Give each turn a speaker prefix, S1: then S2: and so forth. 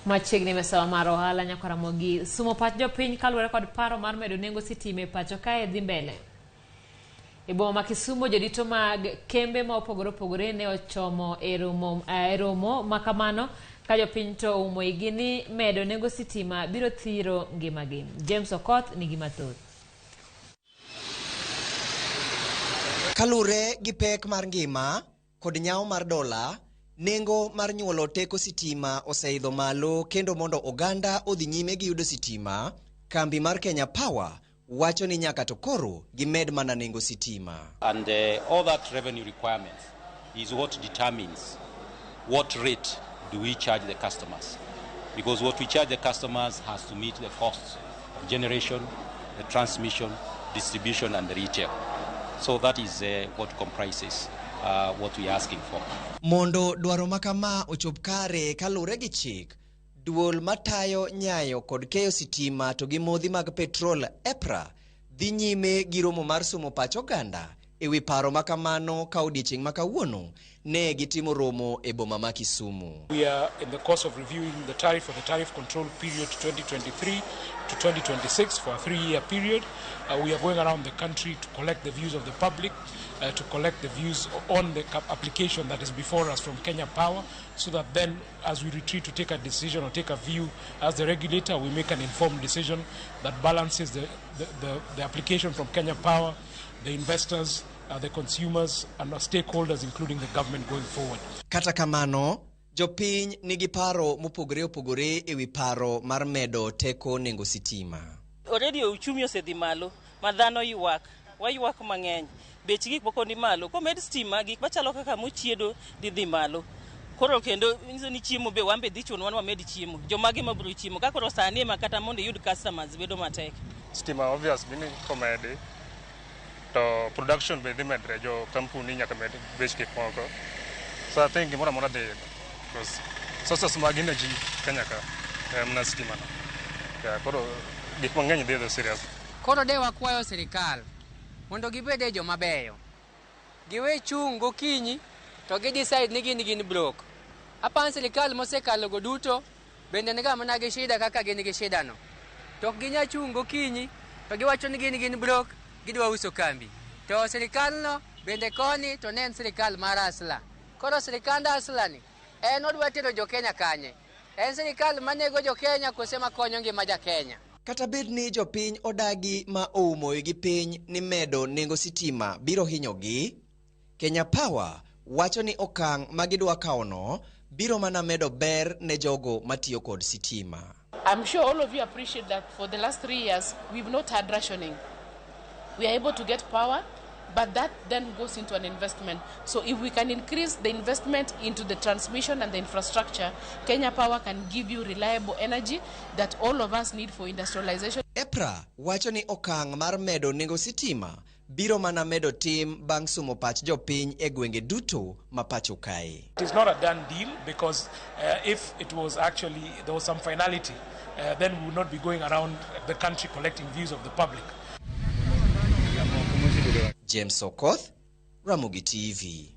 S1: Machiegni mesawa mar ohala nyaka Ramogi sumo pach jopiny kaluwore kod paro mar medo nengo sitima e pacho kae dhi mbele. E boma ma Kisumo jodito mag kembe ma opogore opogore ne ochomo e romo makamano ka jopiny to umo igini medo nengo sitima biro thiro ngimagi. James Okoth nigi mathoth.
S2: Kalure gi pek mar ngima kod nyawo mar dola, nengo mar nyuolo teko sitima oseidho malo kendo mondo oganda odhi nyime gi yudo sitima, kambi mar Kenya Power wacho ni nyaka to koro gimed mana nengo sitima.
S3: And all that revenue requirements is what determines what rate do we charge the customers. Because what we charge the customers has to meet the costs of generation, the transmission, distribution and the retail. So that is what comprises what we are asking for.
S2: Mondo dwaro makama ochop kare kalure gi chik, duol matayo nyayo kod keyo sitima to gi modhi mag petrol EPRA dhi nyime gi romo mar somo pach oganda ewi paro makamano ka odiechieng' makawuono ne gitimo romo e boma ma Kisumu.
S4: We are in the course of reviewing the tariff for the tariff control period 2023 to 2026 for a 3-year period. We are going around the country to collect the views of the public, to collect the views on the application that is before us from Kenya Power, so that then as we retreat to take a decision or take a view as the regulator, we make an informed decision that balances the application from Kenya Power, the investors, the consumers and our stakeholders, including the government going forward.
S2: Kata kamano, jopiny nigi paro mopogore opogore ewi paro mar medo teko nengo sitima.
S5: Already uchumi osedhi malo, ma dhano wayuak mang'eny. Bech gik moko ni malo, komed stima gik machalo kaka mochiedo dhi malo. Koro kendo nyiso ni chiemo be wambe dhi chuno wa med chiemo. Jomage mabiro chiemo ka koro sani ma kata mondo yud customers bedo matek.
S6: Stima obvious bini komedi to production be dhi medre jo kampuni nyaka med bech gik moko. So I think gimoro amora dhi because sources mag energy Kenya ka mna stima no. Koro gik mang'eny dhi serious.
S7: Koro de wakwayo sirikal mondo gibede joma beyo. Giwe chung gokinyi to gi decide ni gin block. Apan sirikal mosekalo go duto bende nega mana gi shida kaka gin gi shida no. To ginya chung gokinyi to giwacho ni gin block, gidwa uso kambi. To sirikal no bende koni to nen sirikal mar asla. Koro sirikanda asla ni en odwa tero Jokenya kanye. En sirikal manego Jokenya kusema konyo ngima ja Kenya.
S2: Kata bed ni jopiny odagi ma oumo gi piny ni medo nengo sitima biro hinyogi, Kenya Power wacho ni okang' magidwa kaono biro mana medo ber ne jogo matiyo kod sitima.
S8: I'm sure all of you appreciate that for the last 3 years we've not had rationing. We are able to get power, but that then goes into an investment. So if we can increase the investment into the transmission and the infrastructure, Kenya Power can give you reliable energy that all of us need for industrialization.
S2: EPRA wacho ni okang' mar medo nengo sitima biro mana medo tim bang' sumo pach jopiny e gwenge duto ma pacho kae.
S4: It is not a done deal because if it was actually, there was some finality, then we would not be going around the country collecting views of the public.
S2: James Okoth, Ramogi TV.